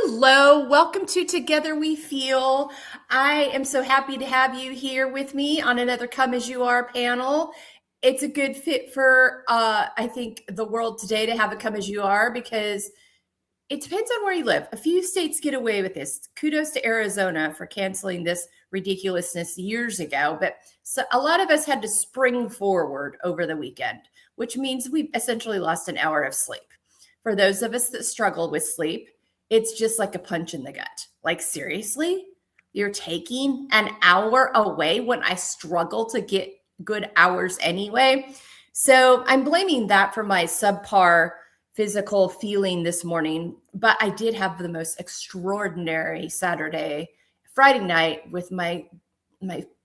Hello, welcome to Together We Feel. I am so happy to have you here with me on another Come As You Are panel. It's a good fit for, I think, the world today to have a Come As You Are because it depends on where you live. A few states get away with this. Kudos to Arizona for canceling this ridiculousness years ago. But so a lot of us had to spring forward over the weekend, which means we essentially lost an hour of sleep. For those of us that struggle with sleep, it's just like a punch in the gut. Like, seriously? You're taking an hour away when I struggle to get good hours anyway? So I'm blaming that for my subpar physical feeling this morning, but I did have the most extraordinary Friday night with my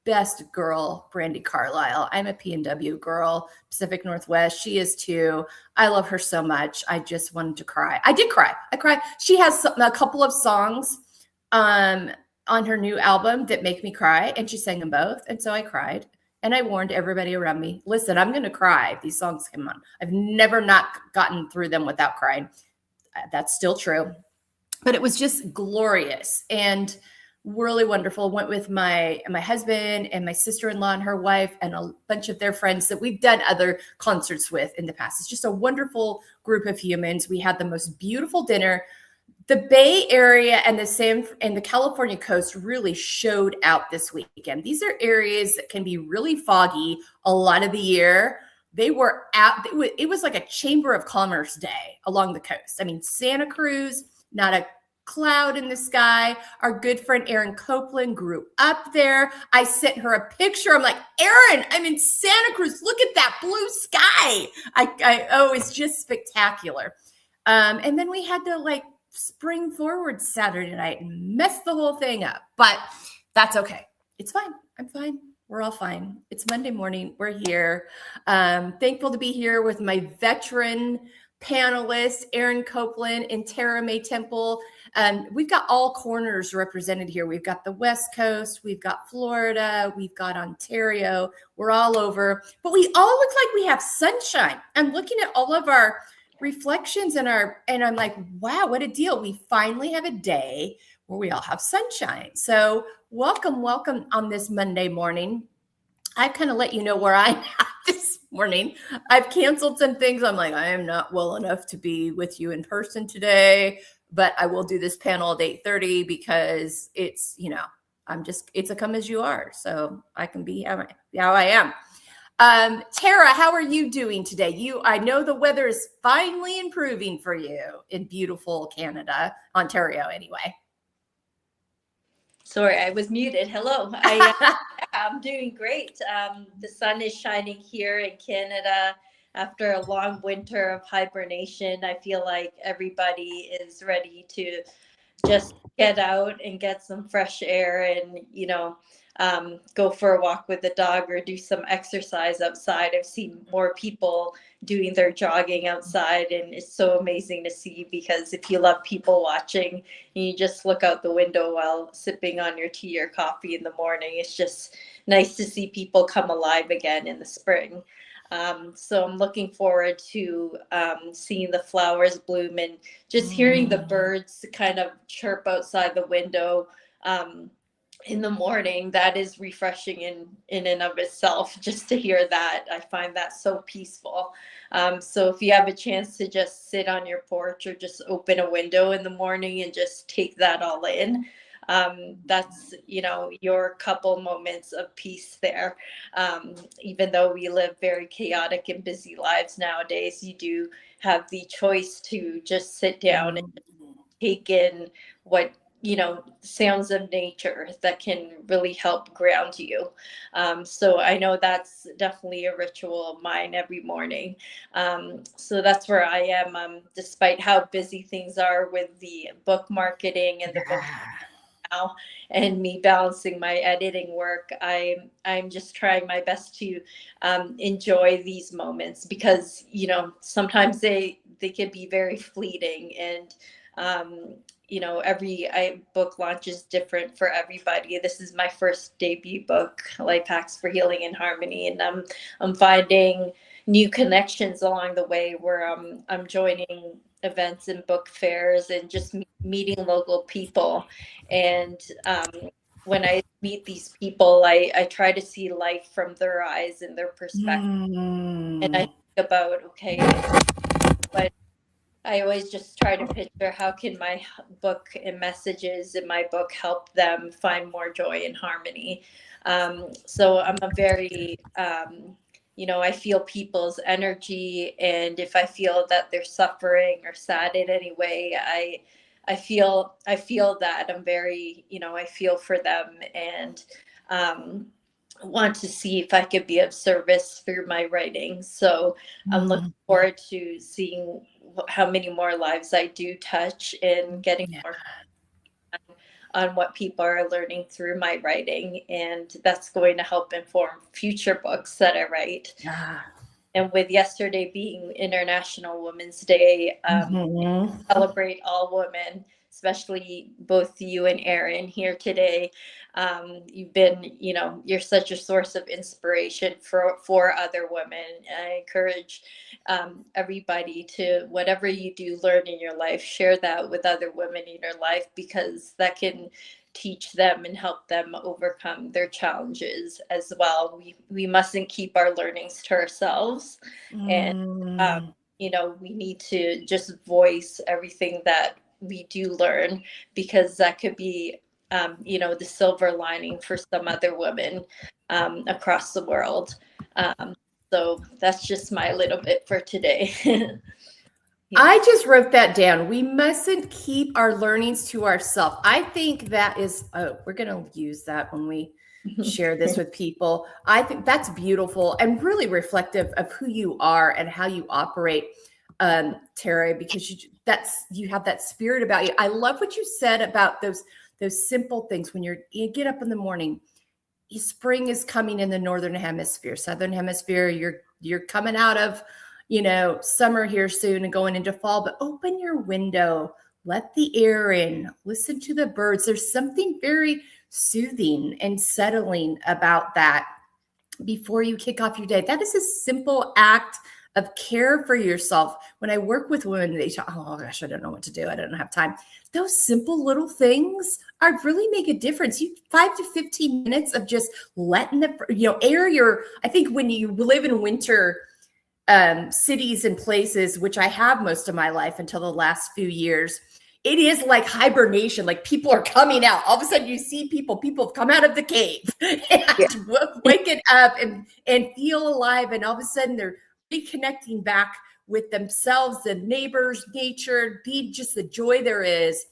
best girl, Brandy Carlisle. I'm a PNW girl, Pacific Northwest. She is too. I love her so much. I just wanted to cry. I did cry. I cried. She has a couple of songs on her new album that make me cry, and she sang them both. And so I cried. And I warned everybody around me, listen, I'm going to cry if these songs come on. I've never not gotten through them without crying. That's still true. But it was just glorious and really wonderful. Went with my husband and my sister-in-law and her wife and a bunch of their friends that we've done other concerts with in the past. It's just a wonderful group of humans. We had the most beautiful dinner. The Bay Area and the California coast really showed out this weekend. These are areas that can be really foggy a lot of the year. They were out. It was like a Chamber of Commerce day along the coast. I mean, Santa Cruz, not a cloud in the sky. Our good friend Erin Copeland grew up there. I sent her a picture. I'm like, Erin, I'm in Santa Cruz. Look at that blue sky. It's just spectacular. And then we had to spring forward Saturday night and mess the whole thing up, but that's okay. It's fine. I'm fine. We're all fine. It's Monday morning. We're here. Thankful to be here with my veteran panelists, Erin Copeland and Tara Mae Temple. We've got all corners represented here. We've got the West Coast, we've got Florida, we've got Ontario. We're all over, but we all look like we have sunshine. I'm looking at all of our reflections and I'm like, wow, what a deal. We finally have a day where we all have sunshine. So welcome on this Monday morning. I've kind of let you know where I'm at this morning. I've canceled some things. I'm like, I am not well enough to be with you in person today, but I will do this panel at 8:30 because it's a come as you are. So I can be how I am. Tara, how are you doing today? I know the weather is finally improving for you in beautiful Canada, Ontario anyway. Sorry, I was muted. Hello. I'm doing great. The sun is shining here in Canada after a long winter of hibernation. I feel like everybody is ready to just get out and get some fresh air and, go for a walk with the dog or do some exercise outside. I've seen more people doing their jogging outside, and it's so amazing to see because if you love people watching and you just look out the window while sipping on your tea or coffee in the morning, it's just nice to see people come alive again in the spring. So I'm looking forward to seeing the flowers bloom and just hearing the birds kind of chirp outside the window in the morning. That is refreshing in and of itself, just to hear that. I find that so peaceful. So if you have a chance to just sit on your porch or just open a window in the morning and just take that all in, that's your couple moments of peace there. Even though we live very chaotic and busy lives nowadays, you do have the choice to just sit down and take in what sounds of nature that can really help ground you. So I know that's definitely a ritual of mine every morning. So that's where I am, despite how busy things are with the book marketing and the book now and me balancing my editing work. I'm just trying my best to enjoy these moments because sometimes they can be very fleeting, and every book launch is different for everybody. This is my first debut book, Life Hacks for Healing and Harmony, and I'm finding new connections along the way where I'm joining events and book fairs and just meeting local people. And when I meet these people, I try to see life from their eyes and their perspective. And I think about, okay, but I always just try to picture how can my book and messages in my book help them find more joy and harmony. So I'm a very, I feel people's energy, and if I feel that they're suffering or sad in any way, I feel that I'm very, I feel for them, and want to see if I could be of service through my writing. So I'm looking forward to seeing how many more lives I do touch and getting more on what people are learning through my writing. And that's going to help inform future books that I write. And with yesterday being International Women's Day, celebrate all women, especially both you and Erin here today. You've been, you're such a source of inspiration for other women. I encourage everybody to, whatever you do learn in your life, share that with other women in your life, because that can teach them and help them overcome their challenges as well. We mustn't keep our learnings to ourselves. And we need to just voice everything that we do learn, because that could be the silver lining for some other women across the world. So that's just my little bit for today. I just wrote that down. We mustn't keep our learnings to ourselves. I think that is, we're going to use that when we share this with people. I think that's beautiful and really reflective of who you are and how you operate, Tara, because you have that spirit about you. I love what you said about those simple things. When you get up in the morning, spring is coming in the northern hemisphere, southern hemisphere. You're coming out of summer here soon and going into fall, but open your window, let the air in, listen to the birds. There's something very soothing and settling about that before you kick off your day. That is a simple act of care for yourself. When I work with women, they talk, oh gosh, I don't know what to do. I don't have time. Those simple little things really make a difference. 5 to 15 minutes of just letting the, air I think when you live in winter, cities and places, which I have most of my life until the last few years, it is like hibernation. Like people are coming out. All of a sudden you see people have come out of the cave and waking up and feel alive. And all of a sudden they're reconnecting back with themselves and neighbors, nature, be just the joy there is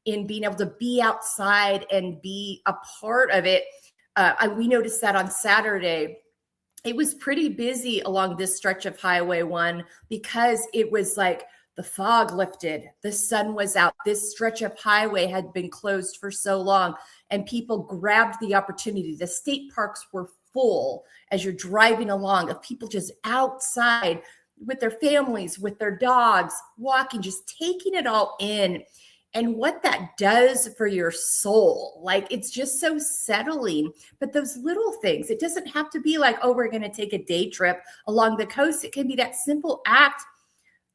in being able to be outside and be a part of it. We noticed that on Saturday. It was pretty busy along this stretch of Highway 1 because it was like the fog lifted, the sun was out. This stretch of highway had been closed for so long, and people grabbed the opportunity. The state parks were full as you're driving along of people just outside with their families, with their dogs, walking, just taking it all in. And what that does for your soul, like it's just so settling. But those little things, it doesn't have to be like, oh, we're going to take a day trip along the coast. It can be that simple act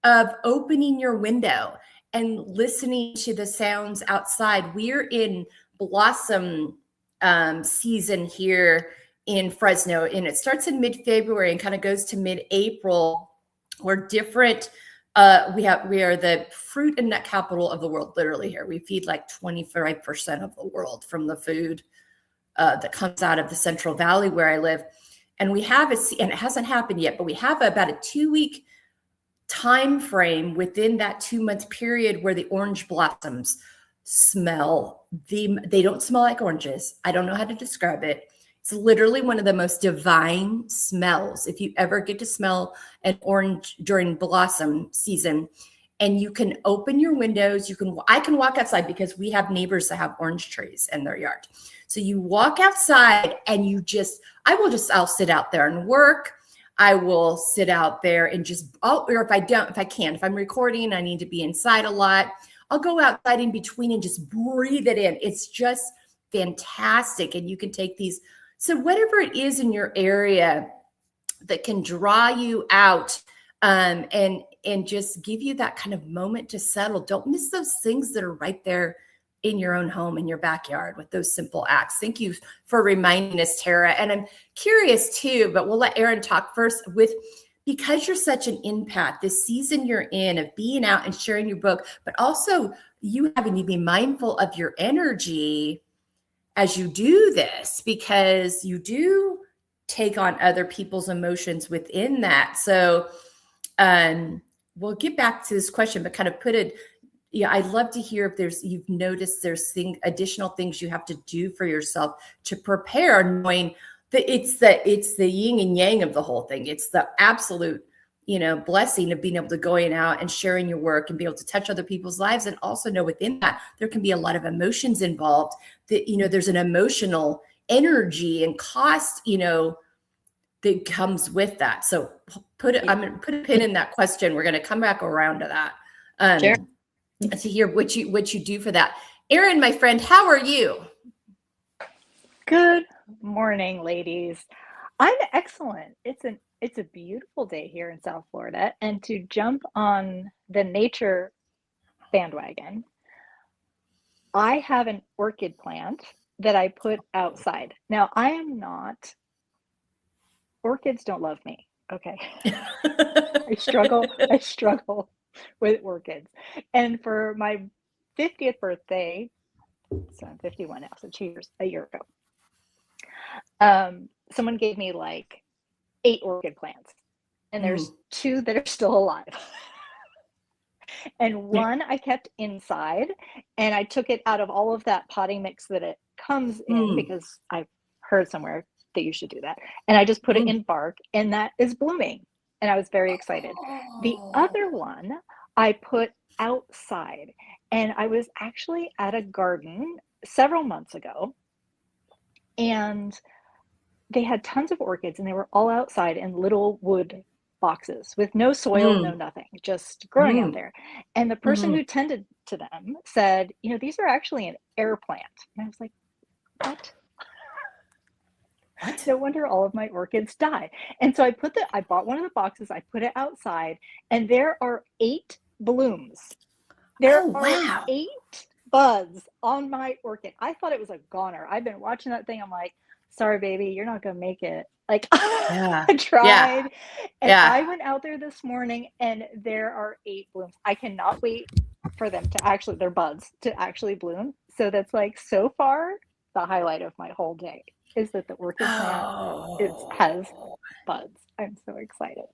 of opening your window and listening to the sounds outside. We're in blossom season here in Fresno, and it starts in mid-February and kind of goes to mid-April. We're different. We are the fruit and nut capital of the world, literally here. We feed like 25% of the world from the food that comes out of the Central Valley where I live. And we have and it hasn't happened yet, but we have about a 2-week time frame within that 2-month period where the orange blossoms smell. They don't smell like oranges. I don't know how to describe it. It's literally one of the most divine smells. If you ever get to smell an orange during blossom season, and you can open your windows, I can walk outside because we have neighbors that have orange trees in their yard. So you walk outside and I'll sit out there and work. I will sit out there and if I'm recording, I need to be inside a lot. I'll go outside in between and just breathe it in. It's just fantastic. And you can take these. So whatever it is in your area that can draw you out and and just give you that kind of moment to settle. Don't miss those things that are right there in your own home, in your backyard, with those simple acts. Thank you for reminding us, Tara. And I'm curious too, but we'll let Erin talk first, because you're such an empath, this season you're in of being out and sharing your book, but also you having to be mindful of your energy as you do this, because you do take on other people's emotions within that. So we'll get back to this question, but kind of put it, I'd love to hear if you've noticed there's additional things you have to do for yourself to prepare, knowing that it's the yin and yang of the whole thing. It's the absolute, blessing of being able to going out and sharing your work and be able to touch other people's lives, and also know within that there can be a lot of emotions involved. That there's an emotional energy and cost, that comes with that. So I'm going to put a pin in that question. We're going to come back around to that. Sure. To hear what you do for that. Erin, my friend, how are you? Good morning, ladies. I'm excellent. It's a beautiful day here in South Florida, and to jump on the nature bandwagon, I have an orchid plant that I put outside. Now, orchids don't love me. Okay. I struggle with orchids. And for my 50th birthday, so I'm 51 now, so a year ago, someone gave me like 8 orchid plants, and there's 2 that are still alive. And one I kept inside, and I took it out of all of that potting mix that it comes in, because I've heard somewhere that you should do that. And I just put it in bark, and that is blooming. And I was very excited. The other one I put outside, and I was actually at a garden several months ago, and they had tons of orchids, and they were all outside in little wood boxes with no soil, no nothing, just growing out there. And the person who tended to them said, these are actually an air plant. And I was like, what? No wonder all of my orchids die. And so I bought one of the boxes, I put it outside, and there are 8 blooms. There are 8 buds on my orchid. I thought it was a goner. I've been watching that thing. I'm like, sorry, baby, you're not going to make it. Like, I tried. And I went out there this morning, and there are 8 blooms. I cannot wait for them to their buds to actually bloom. So that's like, so far, the highlight of my whole day is that the orchid plant has buds. I'm so excited.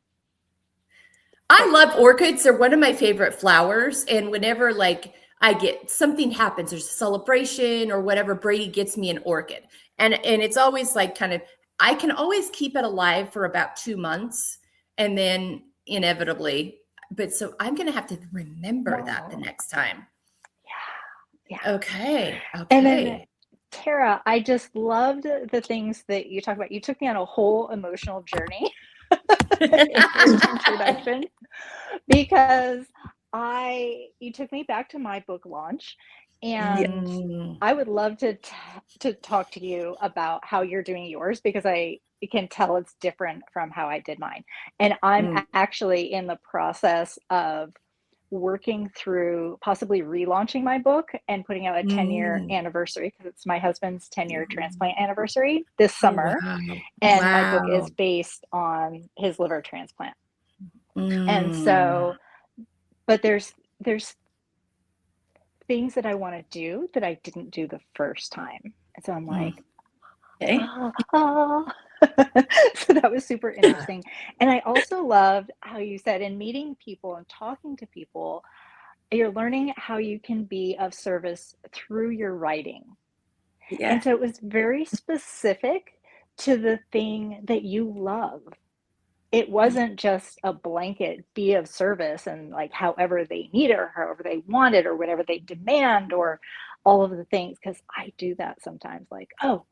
I love orchids. They're one of my favorite flowers. And whenever something happens, there's a celebration or whatever, Brady gets me an orchid. And it's always like I can always keep it alive for about 2 months, and then inevitably, so I'm going to have to remember that the next time. Yeah. Okay. And then, Tara, I just loved the things that you talk about. You took me on a whole emotional journey in your introduction, because you took me back to my book launch, and I would love to talk to you about how you're doing yours, because I can tell it's different from how I did mine. And I'm actually in the process of working through possibly relaunching my book and putting out a 10-year anniversary, because it's my husband's 10-year transplant anniversary this summer. And my book is based on his liver transplant. And so, but there's things that I want to do that I didn't do the first time. And so I'm like, so that was super interesting. And I also loved how you said, in meeting people and talking to people, you're learning how you can be of service through your writing. And so it was very specific to the thing that you love. It wasn't just a blanket be of service and like however they need it or however they want it or whatever they demand or all of the things, because I do that sometimes, like, oh,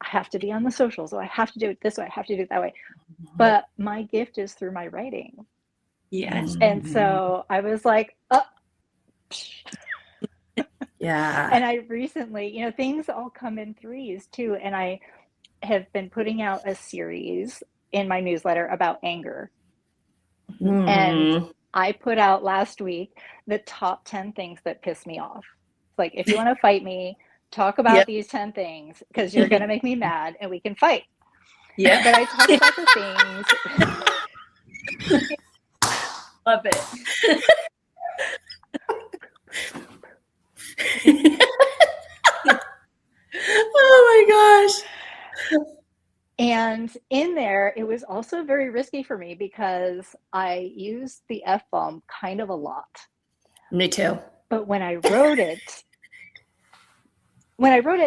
I have to be on the socials, so I have to do it this way, I have to do it that way. But my gift is through my writing. Yes. And so I was like, oh. And I recently, things all come in threes too. And I have been putting out a series in my newsletter about anger. And I put out last week the top 10 things that piss me off. Like, if you want to fight me, talk about these 10 things because you're going to make me mad and we can fight. Yeah. But I talked about the things. Love it. Oh my gosh. And in there, it was also very risky for me because I used the F-bomb kind of a lot. Me too. But when I wrote it,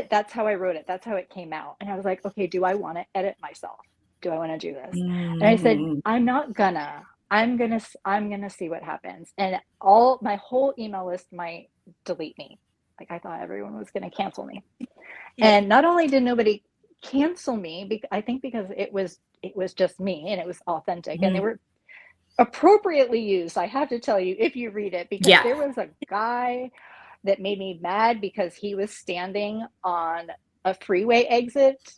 that's how I wrote it. That's how it came out. And I was like, okay, do I want to edit myself? Do I want to do this? And I said, I'm not gonna. I'm gonna see what happens. And my whole email list might delete me. Like, I thought everyone was gonna cancel me. Yeah. And not only did nobody cancel me, I think because it was just me and it was authentic and they were appropriately used. I have to tell you, if you read it, because there was a guy that made me mad because he was standing on a freeway exit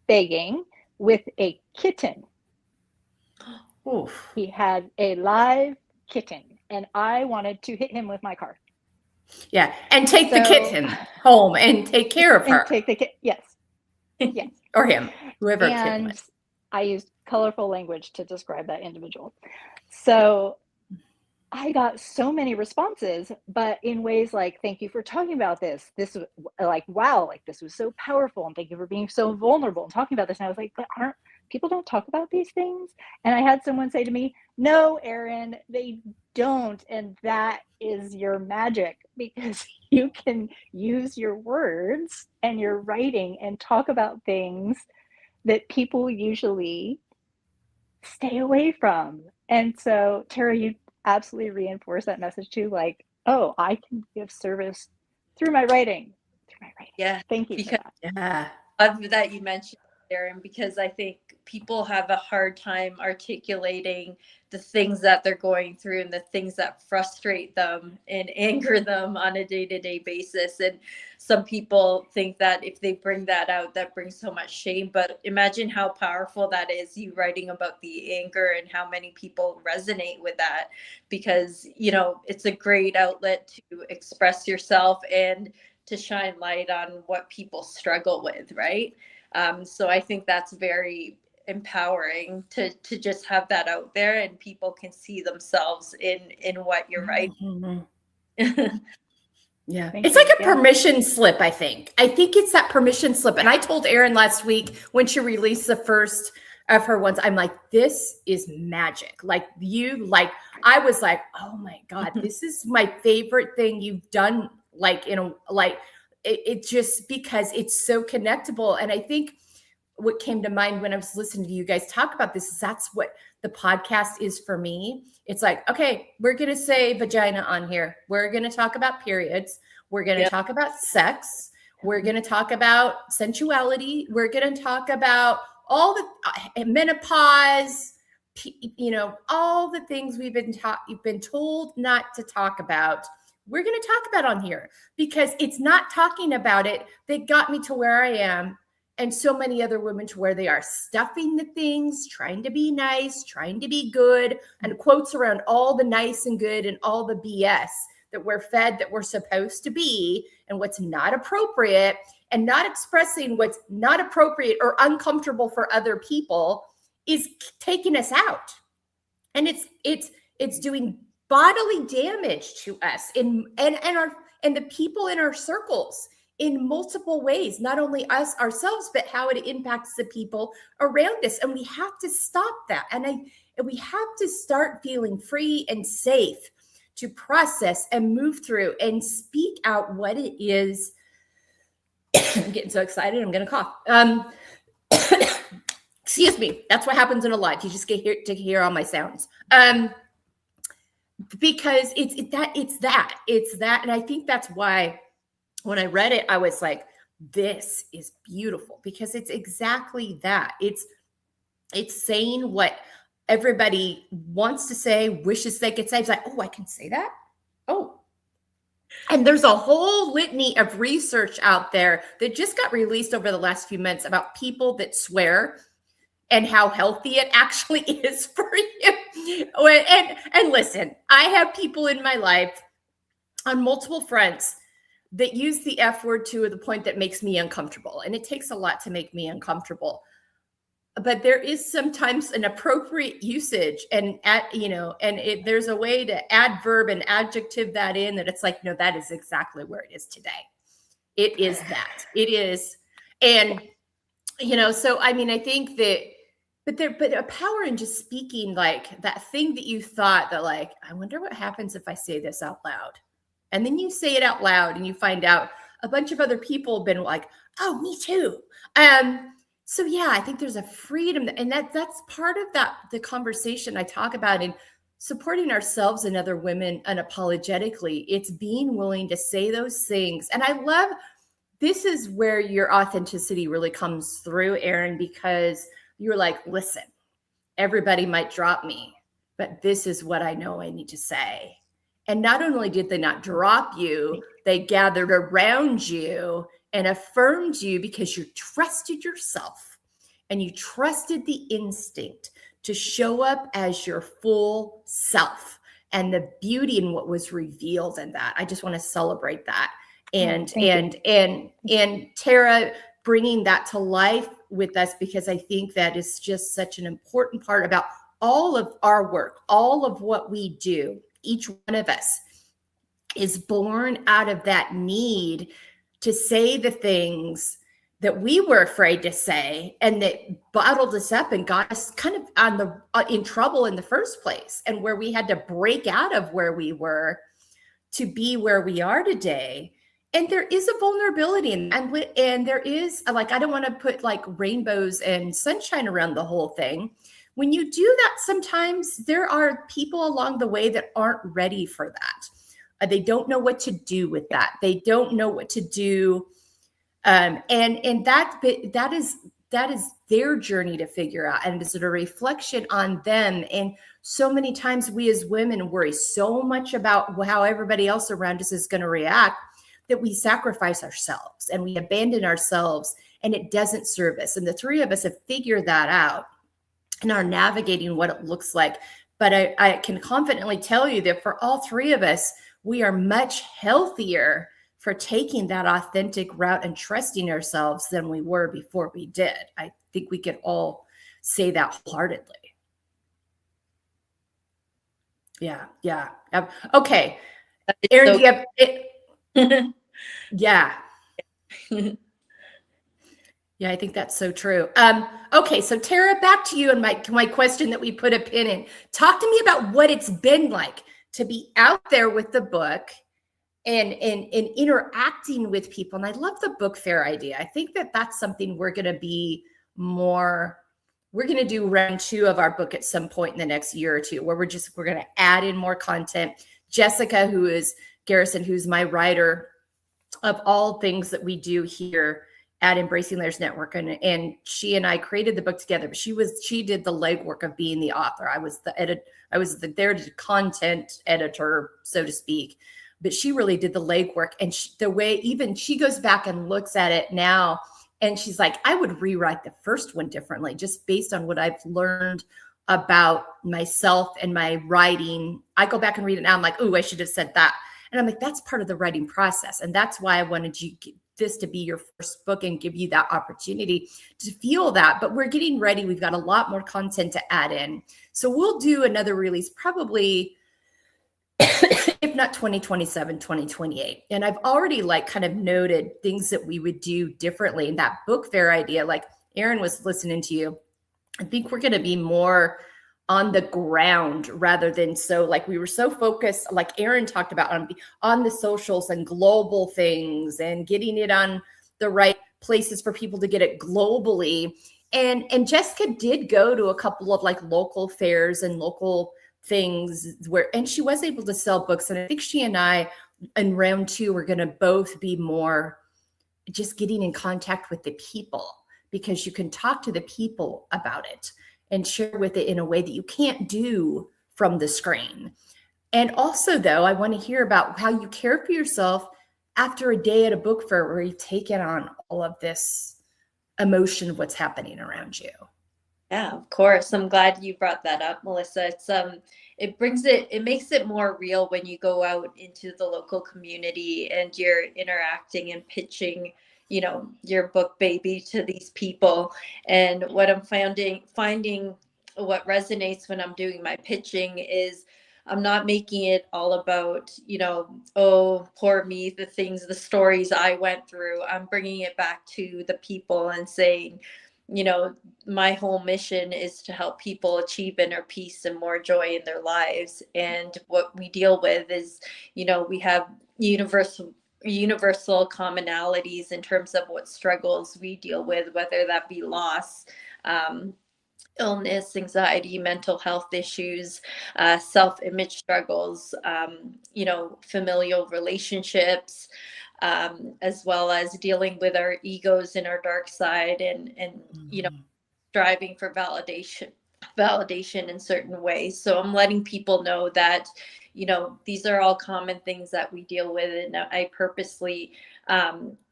begging with a kitten. Oof. He had a live kitten and I wanted to hit him with my car. Yeah, and take the kitten home and take care of her. And take the kitten, yes. Yes. Or him, whoever and kitten was. I used colorful language to describe that individual. So I got so many responses, but in ways like, thank you for talking about this. This was like, wow, like this was so powerful. And thank you for being so vulnerable and talking about this. And I was like, but people don't talk about these things? And I had someone say to me, no, Erin, they don't. And that is your magic, because you can use your words and your writing and talk about things that people usually stay away from. And so, Tara, you absolutely reinforce that message too. Like, oh, I can give service through my writing. Yeah. Thank you. Because, yeah. I love that you mentioned, Erin, because I think people have a hard time articulating the things that they're going through and the things that frustrate them and anger them on a day-to-day basis. And some people think that if they bring that out, that brings so much shame. But imagine how powerful that is, you writing about the anger and how many people resonate with that, because, you know, it's a great outlet to express yourself and to shine light on what people struggle with, right? So I think that's very empowering to just have that out there and people can see themselves in what you're writing. Yeah. It's like a permission slip, I think. I think it's that permission slip. And I told Erin last week when she released the first of her ones, I'm like, this is magic. Like I was like, oh my God, this is my favorite thing you've done. It just, because it's so connectable. And I think what came to mind when I was listening to you guys talk about this is that's what the podcast is for me. It's like, okay, we're going to say vagina on here. We're going to talk about periods. We're going to talk about sex. We're going to talk about sensuality. We're going to talk about all the menopause, all the things we've been told not to talk about. We're going to talk about on here, because it's not talking about it that got me to where I am. And so many other women to where they are, stuffing the things, trying to be nice, trying to be good, and quotes around all the nice and good and all the BS that we're fed that we're supposed to be and what's not appropriate, and not expressing what's not appropriate or uncomfortable for other people is taking us out. And it's doing bodily damage to us and the people in our circles in multiple ways, not only us ourselves, but how it impacts the people around us. And we have to stop that. And we have to start feeling free and safe to process and move through and speak out what it is. I'm getting so excited, I'm going to cough. Excuse me. That's what happens in a live. You just get to hear all my sounds. Because it's that. And I think that's why when I read it, I was like, this is beautiful, because it's exactly that. It's saying what everybody wants to say, wishes they could say. It's like, oh, I can say that. Oh. And there's a whole litany of research out there that just got released over the last few months about people that swear and how healthy it actually is for you. And listen, I have people in my life on multiple fronts that use the F word to the point that makes me uncomfortable. And it takes a lot to make me uncomfortable. But there is sometimes an appropriate usage, and there's a way to adverb and adjective that in, that it's like, no, that is exactly where it is today. It is that. It is. And, so, I mean, I think that, but a power in just speaking, like that thing that you thought that, like, I wonder what happens if I say this out loud. And then you say it out loud and you find out a bunch of other people have been like, oh, me too. So yeah, I think there's a freedom, and that's part of the conversation I talk about in supporting ourselves and other women unapologetically. It's being willing to say those things. And I love, this is where your authenticity really comes through, Erin, because you're like, listen, everybody might drop me, but this is what I know I need to say. And not only did they not drop you, they gathered around you and affirmed you because you trusted yourself and you trusted the instinct to show up as your full self and the beauty in what was revealed in that. I just want to celebrate that. And Tara bringing that to life with us, because I think that is just such an important part about all of our work, all of what we do. Each one of us is born out of that need to say the things that we were afraid to say, and that bottled us up and got us kind of in trouble in the first place, and where we had to break out of where we were to be where we are today. And there is a vulnerability, and there is, like, I don't want to put like rainbows and sunshine around the whole thing. When you do that, sometimes there are people along the way that aren't ready for that. They don't know what to do with that. They don't know what to do. And that is their journey to figure out. And it's a reflection on them. And so many times we as women worry so much about how everybody else around us is going to react, that we sacrifice ourselves and we abandon ourselves, and it doesn't serve us. And the three of us have figured that out and are navigating what it looks like. But I can confidently tell you that for all three of us, we are much healthier for taking that authentic route and trusting ourselves than we were before we did. I think we could all say that wholeheartedly. Yeah. Okay. Erin, do you have it? Yeah. Yeah, I think that's so true. Okay, so Tara, back to you and my question that we put a pin in. Talk to me about what it's been like to be out there with the book and interacting with people. And I love the book fair idea. I think that that's something we're going to be more. We're going to do round 2 of our book at some point in the next year or two, where we're going to add in more content. Jessica, Garrison, who's my writer of all things that we do here at Embracing Layers Network, and she and I created the book together, but she did the legwork of being the author. I was the content editor, so to speak, but she really did the legwork. And the way even she goes back and looks at it now, and she's like, I would rewrite the first one differently, just based on what I've learned about myself and my writing. I go back and read it now. I'm like, oh, I should have said that. And I'm like, that's part of the writing process. And that's why I wanted this to be your first book and give you that opportunity to feel that. But we're getting ready. We've got a lot more content to add in. So we'll do another release probably, if not 2027, 2028. And I've already kind of noted things that we would do differently in that book fair idea. Like Erin was listening to you. I think we're going to be more on the ground rather than we were so focused, like Erin talked about, on the socials and global things and getting it on the right places for people to get it globally. And Jessica did go to a couple of local fairs and local things and she was able to sell books. And I think she and I in round 2 are going to both be more just getting in contact with the people, because you can talk to the people about it and share with it in a way that you can't do from the screen. And also, though, I want to hear about how you care for yourself after a day at a book fair where you've taken on all of this emotion of what's happening around you. Yeah, of course. I'm glad you brought that up, Melissa. It makes it more real when you go out into the local community and you're interacting and pitching, your book baby to these people. And what I'm finding what resonates when I'm doing my pitching is I'm not making it all about, oh, poor me, the stories I went through. I'm bringing it back to the people and saying, you know, my whole mission is to help people achieve inner peace and more joy in their lives. And what we deal with is, we have universal commonalities in terms of what struggles we deal with, whether that be loss, um, illness, anxiety, mental health issues, self-image struggles, familial relationships, as well as dealing with our egos and our dark side, and striving for validation in certain ways. So I'm letting people know that, these are all common things that we deal with. And I purposely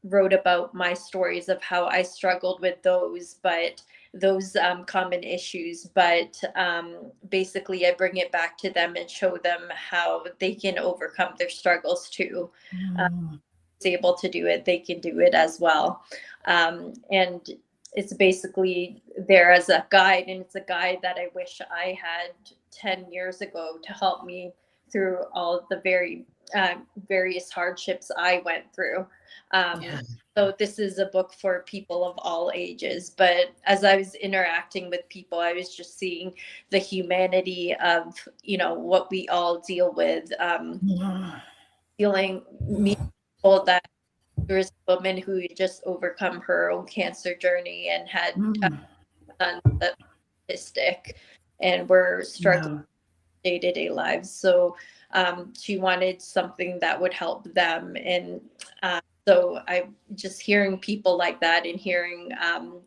wrote about my stories of how I struggled with those common issues. But basically, I bring it back to them and show them how they can overcome their struggles too. Able to do it, they can do it as well. And it's basically there as a guide, and it's a guide that I wish I had 10 years ago to help me through all the various hardships I went through. So this is a book for people of all ages, but as I was interacting with people, I was just seeing the humanity of, what we all deal with, feeling meaningful that there was a woman who had just overcome her own cancer journey and had sons that were autistic and were struggling day-to-day lives. So she wanted something that would help them. And so I just hearing people like that, and hearing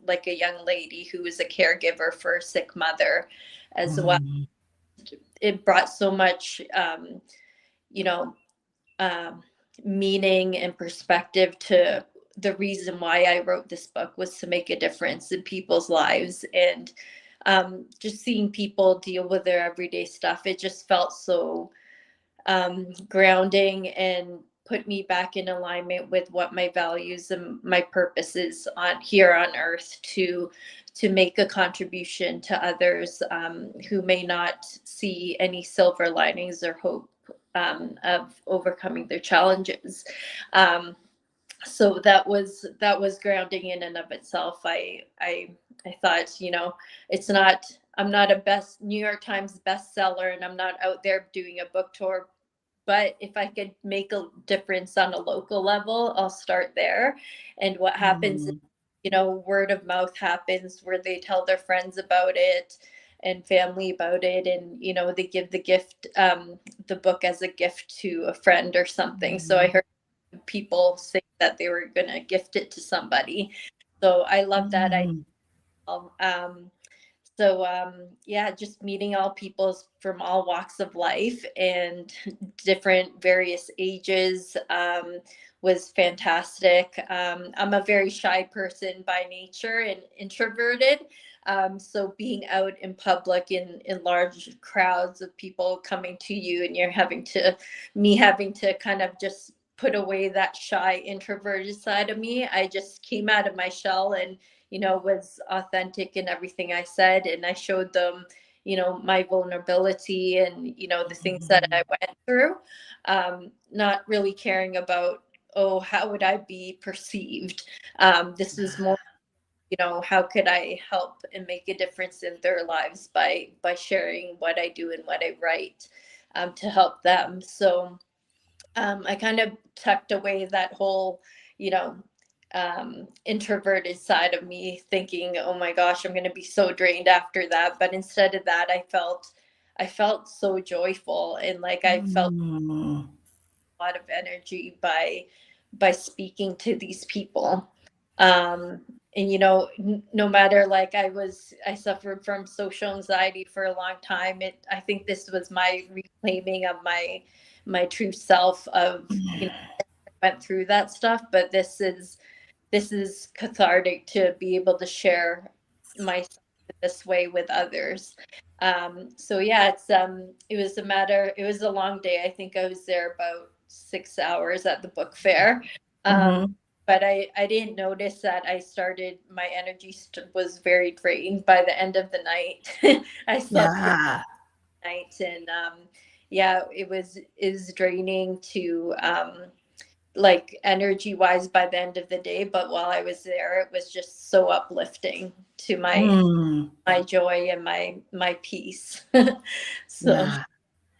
like a young lady who was a caregiver for a sick mother as well. It brought so much, you know, um, meaning and perspective to the reason why I wrote this book, was to make a difference in people's lives. And just seeing people deal with their everyday stuff, it just felt so grounding and put me back in alignment with what my values and my purpose is on here on earth, to make a contribution to others who may not see any silver linings or hope of overcoming their challenges. So that was grounding in and of itself. I thought, it's not, I'm not a New York Times bestseller, and I'm not out there doing a book tour, but if I could make a difference on a local level, I'll start there. And what happens is, word of mouth happens, where they tell their friends about it and family about it, and they give the book as a gift to a friend or something. So I heard people say that they were going to gift it to somebody. So I love that idea. Yeah, just meeting all peoples from all walks of life and different various ages was fantastic. I'm a very shy person by nature and introverted. So being out in public in large crowds of people coming to you, and having to kind of just put away that shy introverted side of me. I just came out of my shell and was authentic in everything I said. And I showed them, my vulnerability and, the things that I went through, not really caring about, oh, how would I be perceived? This is more, how could I help and make a difference in their lives by sharing what I do and what I write to help them. So I kind of tucked away that whole, introverted side of me, thinking, oh my gosh, I'm going to be so drained after that. But instead of that, I felt so joyful, and like I felt a lot of energy by speaking to these people. And no matter, like, I suffered from social anxiety for a long time. I think this was my reclaiming of my true self of, went through that stuff, but this is cathartic to be able to share myself with this way with others. So yeah, it was a long day. I think I was there about 6 hours at the book fair. But I didn't notice that my energy was very drained by the end of the night. I slept Yeah. night, and yeah, it is draining to like energy wise by the end of the day, but while I was there it was just so uplifting to my joy and my peace. So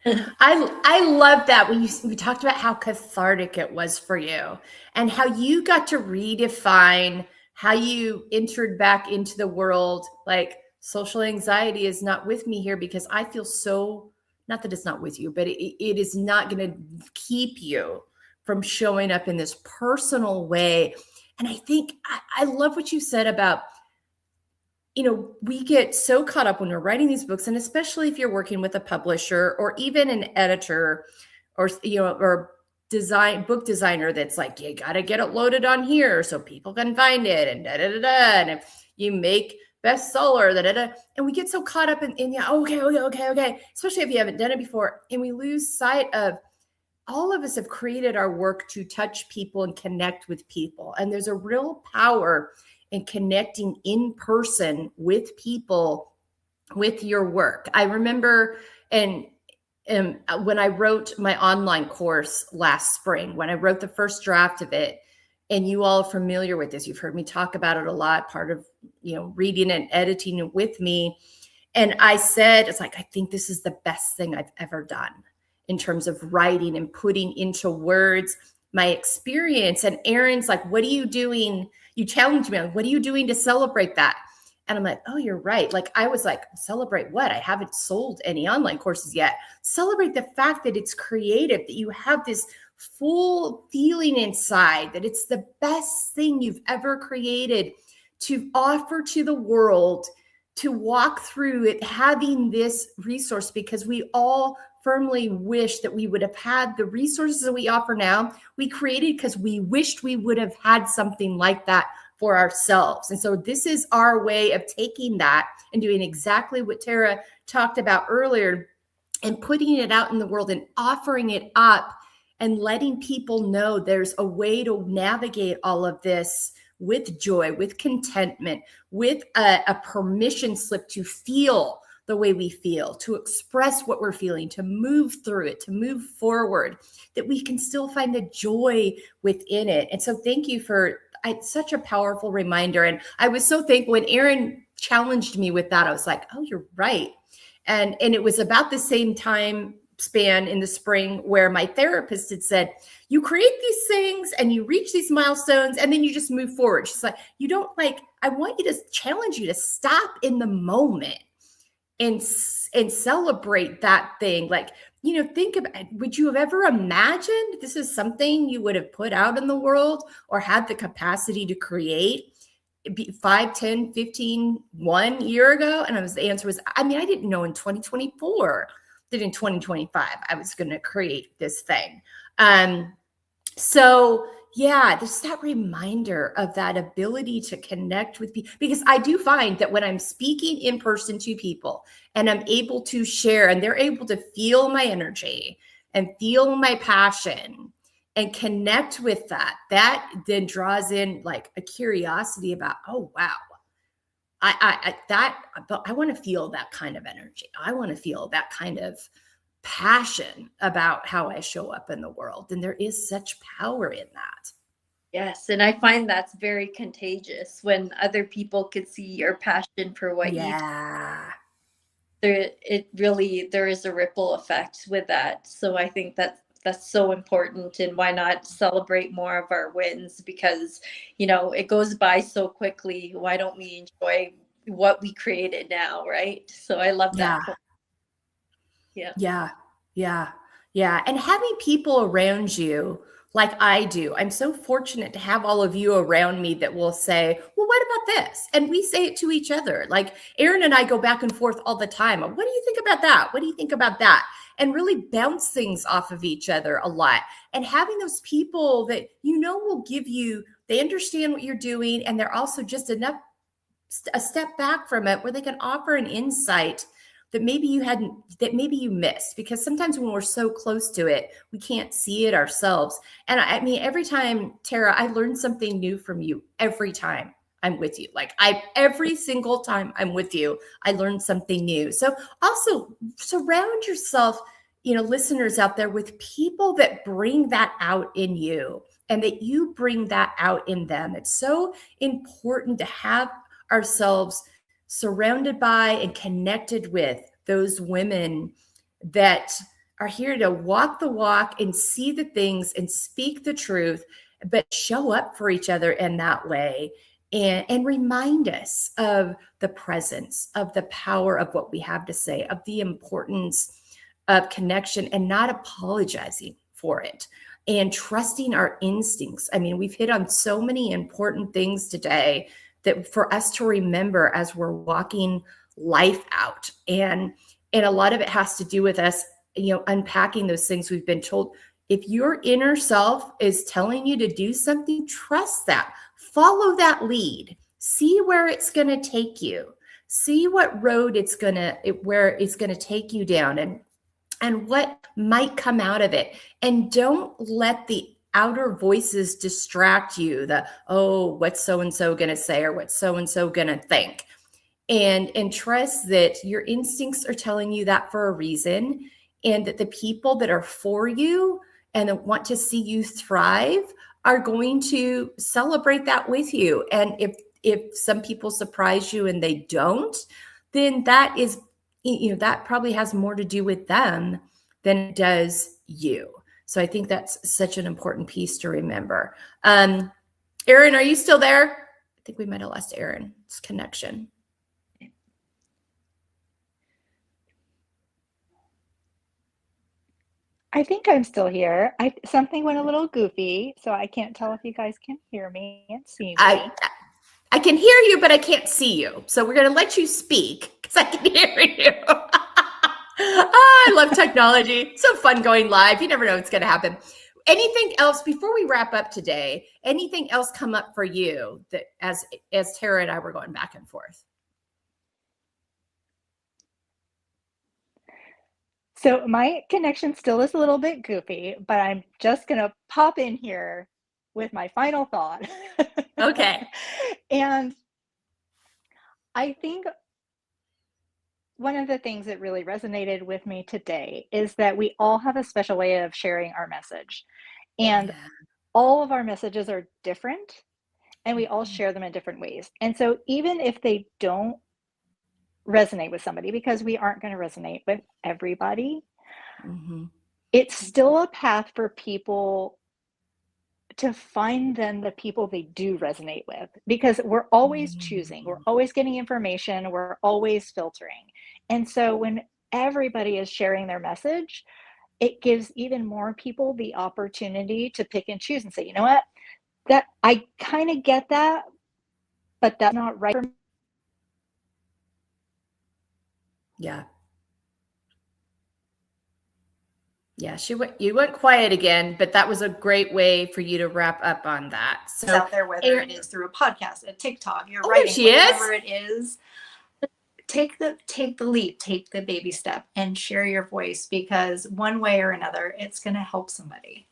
Yeah. I love that when we talked about how cathartic it was for you and how you got to redefine how you entered back into the world. Like, social anxiety is not with me here because I feel so, not that it's not with you, but it is not going to keep you from showing up in this personal way. And I think I love what you said about, we get so caught up when we're writing these books, and especially if you're working with a publisher or even an editor or, or book designer that's like, you got to get it loaded on here so people can find it and da da da da. And if you make bestseller, da da da. And we get so caught up in yeah, okay. Especially if you haven't done it before. And we lose sight of all of us have created our work to touch people and connect with people. And there's a real power in connecting in person with people with your work. I remember when I wrote my online course last spring, when I wrote the first draft of it, and you all are familiar with this, you've heard me talk about it a lot, part of, reading and editing it with me. And I said, it's like, I think this is the best thing I've ever done in terms of writing and putting into words my experience. And Erin's like, what are you doing? You challenged me on, what are you doing to celebrate that? And I'm like, oh, you're right. Like, I was like, celebrate what? I haven't sold any online courses yet. Celebrate the fact that it's creative, that you have this full feeling inside, that it's the best thing you've ever created to offer to the world, to walk through it, having this resource, because we all firmly wish that we would have had the resources that we offer now. We created because we wished we would have had something like that for ourselves. And so this is our way of taking that and doing exactly what Tara talked about earlier and putting it out in the world and offering it up and letting people know there's a way to navigate all of this with joy, with contentment, with a permission slip to feel the way we feel, to express what we're feeling, to move through it, to move forward, that we can still find the joy within it. And so thank you for such a powerful reminder. And I was so thankful when Erin challenged me with that. I was like, oh, you're right. And it was about the same time span in the spring where my therapist had said, you create these things and you reach these milestones and then you just move forward. She's like, I want you to challenge you to stop in the moment and celebrate that thing. Like, think about, would you have ever imagined this is something you would have put out in the world or had the capacity to create 5, 10, 15, 1 year ago? And the answer was, I didn't know in 2024 that in 2025, I was going to create this thing. So yeah, there's that reminder of that ability to connect with people, because I do find that when I'm speaking in person to people and I'm able to share and they're able to feel my energy and feel my passion and connect with that then draws in like a curiosity about, oh, wow, I want to feel that kind of energy. I want to feel that kind of passion about how I show up in the world. And there is such power in that. Yes. And I find that's very contagious when other people can see your passion for what you do. There is a ripple effect with that. So I think that's so important. And why not celebrate more of our wins? Because, it goes by so quickly. Why don't we enjoy what we created now? Right. So I love that. Yeah. And having people around you like I do, I'm so fortunate to have all of you around me that will say, well, what about this? And we say it to each other. Like Erin and I go back and forth all the time. What do you think about that? What do you think about that? And really bounce things off of each other a lot. And having those people that will give you, they understand what you're doing, and they're also just enough a step back from it, where they can offer an insight that maybe you missed, because sometimes when we're so close to it, we can't see it ourselves. And I mean, every time, Tara, I learn something new from you every time I'm with you. Like every single time I'm with you, I learn something new. So also surround yourself, listeners out there, with people that bring that out in you and that you bring that out in them. It's so important to have ourselves surrounded by and connected with those women that are here to walk the walk and see the things and speak the truth, but show up for each other in that way, and remind us of the presence, of the power of what we have to say, of the importance of connection, and not apologizing for it, and trusting our instincts. I mean, we've hit on so many important things today that for us to remember as we're walking life out. And a lot of it has to do with us, unpacking those things we've been told. If your inner self is telling you to do something, trust that. Follow that lead. See where it's going to take you. See what road where it's going to take you down, and what might come out of it. And don't let the outer voices distract you. What's so-and-so going to say, or what's so-and-so going to think. And trust that your instincts are telling you that for a reason, and that the people that are for you and that want to see you thrive are going to celebrate that with you. And if some people surprise you and they don't, then that is, that probably has more to do with them than it does you. So I think that's such an important piece to remember. Erin, are you still there? I think we might have lost Erin's connection. I think I'm still here. Something went a little goofy, so I can't tell if you guys can hear me and see me. I can hear you, but I can't see you. So we're going to let you speak because I can hear you. I love technology. So fun going live. You never know what's going to happen. Anything else before we wrap up today? Anything else come up for you that as Tara and I were going back and forth? So my connection still is a little bit goofy, but I'm just going to pop in here with my final thought. Okay. And I think one of the things that really resonated with me today is that we all have a special way of sharing our message. And all of our messages are different, and we all share them in different ways. And so even if they don't resonate with somebody, because we aren't going to resonate with everybody, it's still a path for people to find then the people they do resonate with, because we're always choosing, we're always getting information, we're always filtering. And so when everybody is sharing their message, it gives even more people the opportunity to pick and choose and say, you know what, that I kind of get that, but that's not right for me. Yeah. You went quiet again, but that was a great way for you to wrap up on that. So out there, whether it is through a podcast, a TikTok, you're writing, whatever it is, take the leap, take the baby step, and share your voice, because one way or another, it's going to help somebody.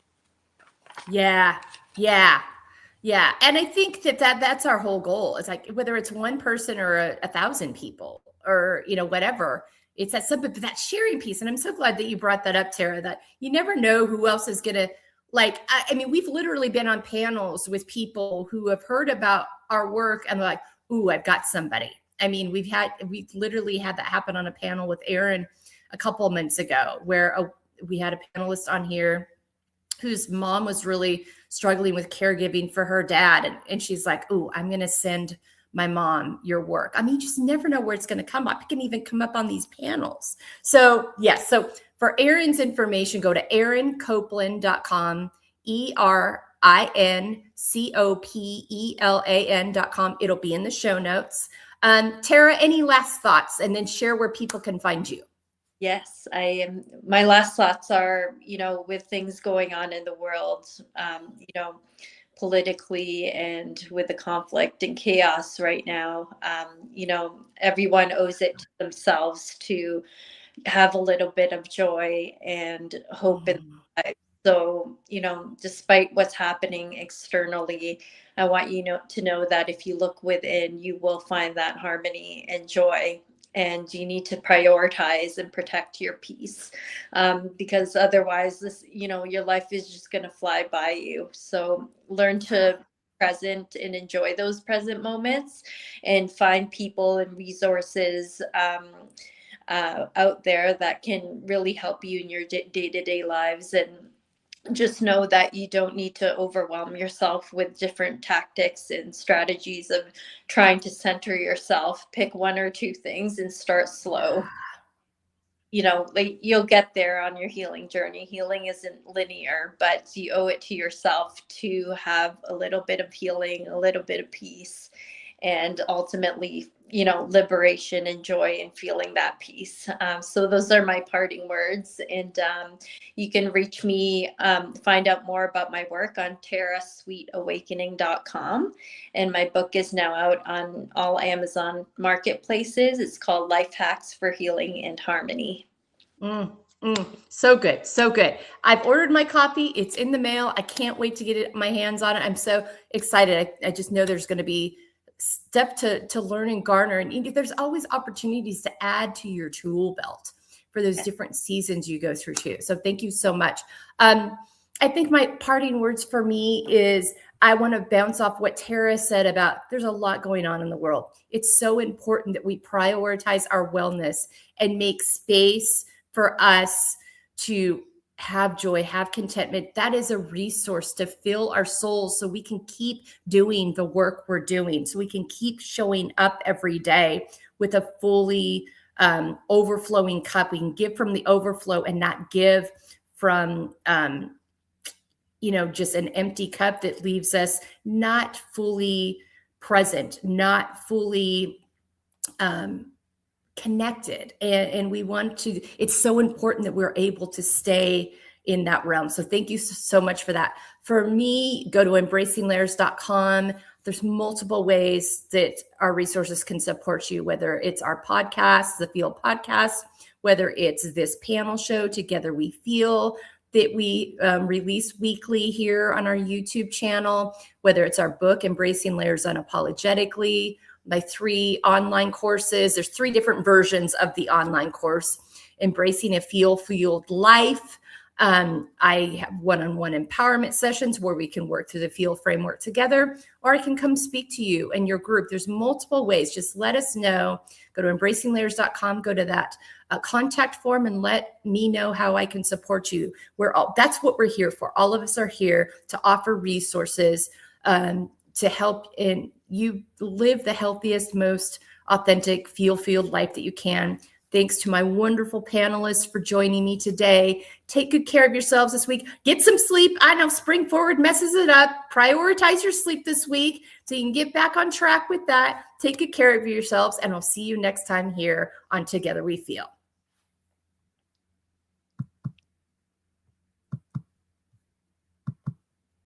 Yeah. And I think that's our whole goal. It's like, whether it's one person or 1,000 people, or whatever. It's that sharing piece. And I'm so glad that you brought that up, Tara, that you never know who else is going to, I mean, we've literally been on panels with people who have heard about our work and they're like, ooh, I've got somebody. I mean, we've literally had that happen on a panel with Erin a couple of months ago, where we had a panelist on here whose mom was really struggling with caregiving for her dad. And she's like, ooh, I'm going to send my mom your work. I mean, you just never know where it's going to come up. It can even come up on these panels. So yes. So for Erin's information, go to erincopeland.com, erincopelan.com. It'll be in the show notes. Tara, any last thoughts? And then share where people can find you. Yes, my last thoughts are, with things going on in the world, politically and with the conflict and chaos right now. Everyone owes it to themselves to have a little bit of joy and hope in life. So, despite what's happening externally, I want to know that if you look within, you will find that harmony and joy. And you need to prioritize and protect your peace, because otherwise, your life is just going to fly by you. So learn to present and enjoy those present moments, and find people and resources out there that can really help you in your day-to-day lives. And just know that you don't need to overwhelm yourself with different tactics and strategies of trying to center yourself. Pick one or two things and start slow. Like you'll get there on your healing journey. Healing isn't linear, but you owe it to yourself to have a little bit of healing, a little bit of peace, and ultimately, liberation and joy and feeling that peace. So those are my parting words. And you can reach me, find out more about my work on tarasweetawakening.com. And my book is now out on all Amazon marketplaces. It's called Life Hacks for Healing and Harmony. So good. So good. I've ordered my copy. It's in the mail. I can't wait to get my hands on it. I'm so excited. I just know there's going to be stuff to learn and garner. And there's always opportunities to add to your tool belt for those different seasons you go through too. So thank you so much. I think my parting words for me is I want to bounce off what Tara said about there's a lot going on in the world. It's so important that we prioritize our wellness and make space for us to have joy, have contentment. That is a resource to fill our souls so we can keep doing the work we're doing, so we can keep showing up every day with a fully overflowing cup. We can give from the overflow and not give from, just an empty cup that leaves us not fully present, not fully connected. And we want to, it's so important that we're able to stay in that realm. So thank you so much for that. For me, go to embracinglayers.com. There's multiple ways that our resources can support you, whether it's our podcast, the Feel podcast, whether it's this panel show, Together We Feel, that we release weekly here on our YouTube channel, whether it's our book, Embracing Layers Unapologetically, my 3 online courses. There's 3 different versions of the online course, Embracing a Feel-Fueled Life. I have one-on-one empowerment sessions where we can work through the Feel framework together, or I can come speak to you and your group. There's multiple ways. Just let us know. Go to embracinglayers.com, go to that contact form and let me know how I can support you. That's what we're here for. All of us are here to offer resources to help in you live the healthiest, most authentic, feel-filled life that you can. Thanks to my wonderful panelists for joining me today. Take good care of yourselves this week. Get some sleep. I know spring forward messes it up. Prioritize your sleep this week so you can get back on track with that. Take good care of yourselves, and I'll see you next time here on Together We Feel.